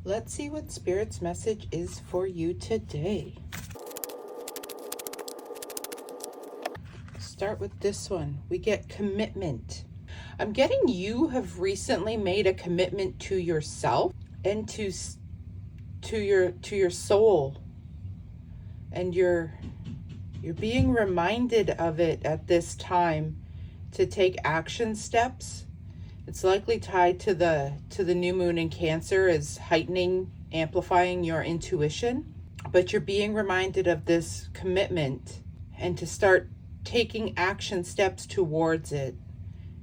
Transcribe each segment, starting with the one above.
Let's see what Spirit's message is for you today. Start with this one. We get commitment. I'm getting you have recently made a commitment to yourself and to your soul, and you're being reminded of it at this time to take action steps. It's likely tied to the new moon in Cancer, is heightening, amplifying your intuition, but you're being reminded of this commitment and to start taking action steps towards it.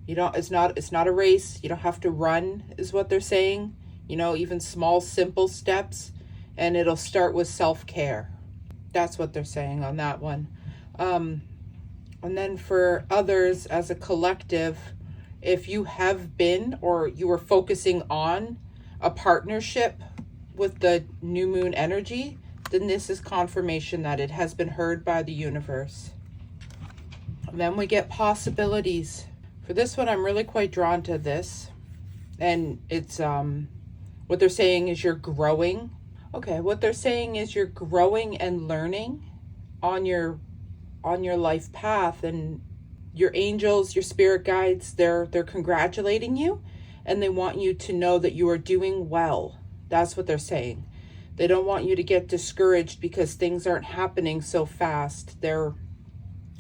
It's not a race. You don't have to run, is what they're saying. Even small, simple steps, and it'll start with self-care. That's what they're saying on that one. And then for others as a collective, if you have been or you are focusing on a partnership with the new moon energy, then this is confirmation that it has been heard by the universe. And then we get possibilities. For this one, I'm really quite drawn to this. And it's what they're saying is you're growing. Okay, what they're saying is you're growing and learning on your life path, and your angels, your spirit guides, they're congratulating you, and they want you to know that you are doing well. That's what they're saying. They don't want you to get discouraged because things aren't happening so fast. They're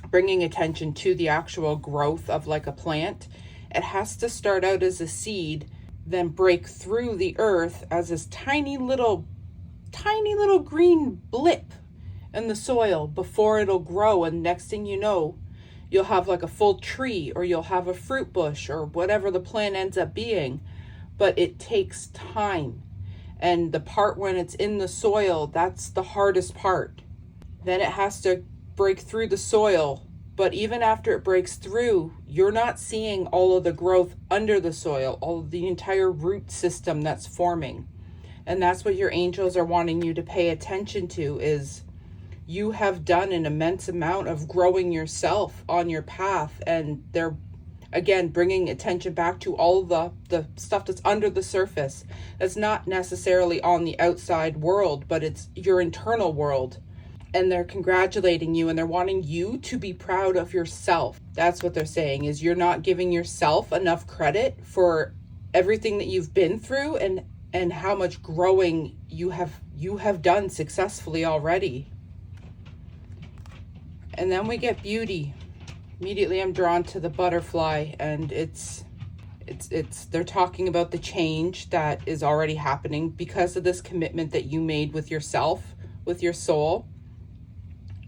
bringing attention to the actual growth of like a plant. It has to start out as a seed, then break through the earth as this tiny little green blip in the soil before it'll grow, and next thing you know, you'll have like a full tree, or you'll have a fruit bush, or whatever the plant ends up being. But it takes time. And the part when it's in the soil, that's the hardest part. Then it has to break through the soil. But even after it breaks through, you're not seeing all of the growth under the soil, all of the entire root system that's forming. And that's what your angels are wanting you to pay attention to, is you have done an immense amount of growing yourself on your path, and they're again bringing attention back to all the stuff that's under the surface. That's not necessarily on the outside world, but it's your internal world, and they're congratulating you, and they're wanting you to be proud of yourself. That's what they're saying, is you're not giving yourself enough credit for everything that you've been through and how much growing you have done successfully already. And then we get beauty. Immediately I'm drawn to the butterfly, and it's they're talking about the change that is already happening because of this commitment that you made with yourself, with your soul,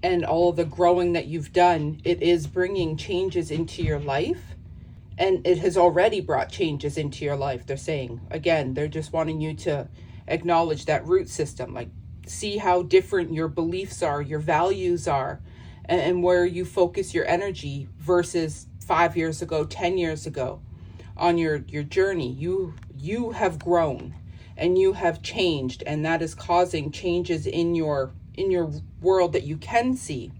and all of the growing that you've done. It is bringing changes into your life, and it has already brought changes into your life. They're saying, again, they're just wanting you to acknowledge that root system, like see how different your beliefs are, your values are, and where you focus your energy versus 5 years ago, 10 years ago on your journey. You have grown and you have changed, and that is causing changes in your world that you can see.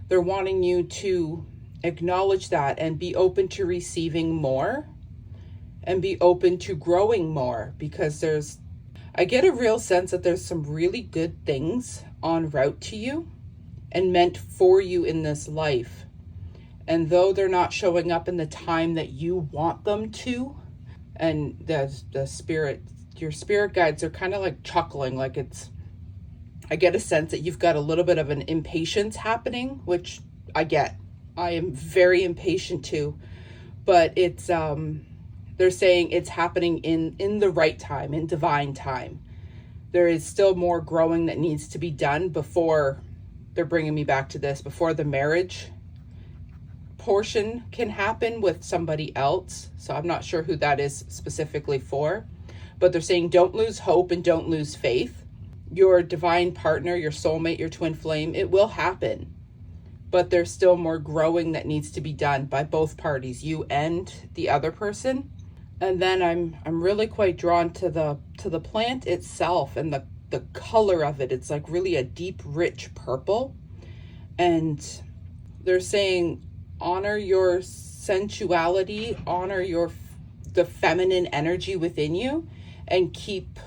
They're wanting you to acknowledge that and be open to receiving more and be open to growing more, because I get a real sense that there's some really good things en route to you and meant for you in this life. And though they're not showing up in the time that you want them to, and your spirit guides are kind of like chuckling, like I get a sense that you've got a little bit of an impatience happening, which I get. I am very impatient too, but it's they're saying it's happening in the right time, in divine time. There is still more growing that needs to be done before they're bringing me back to this, before the marriage portion can happen with somebody else. So I'm not sure who that is specifically for, but they're saying don't lose hope and don't lose faith. Your divine partner, your soulmate, your twin flame, it will happen, but there's still more growing that needs to be done by both parties, you and the other person. And then I'm really quite drawn to the plant itself and the color of it. It's like really a deep, rich purple. And they're saying honor your sensuality, honor the feminine energy within you, and keep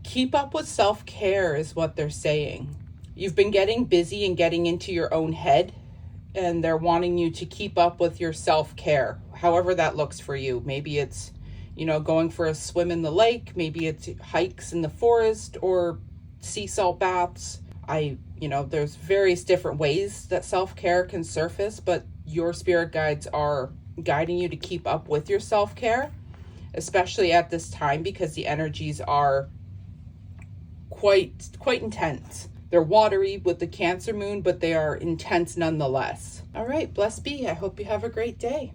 Keep up with self-care is what they're saying. You've been getting busy and getting into your own head, and they're wanting you to keep up with your self-care, however that looks for you. Maybe it's, going for a swim in the lake. Maybe it's hikes in the forest or sea salt baths. There's various different ways that self-care can surface, but your spirit guides are guiding you to keep up with your self-care, especially at this time, because the energies are quite intense. They're watery with the Cancer moon, but they are intense nonetheless. All right, blessed be. I hope you have a great day.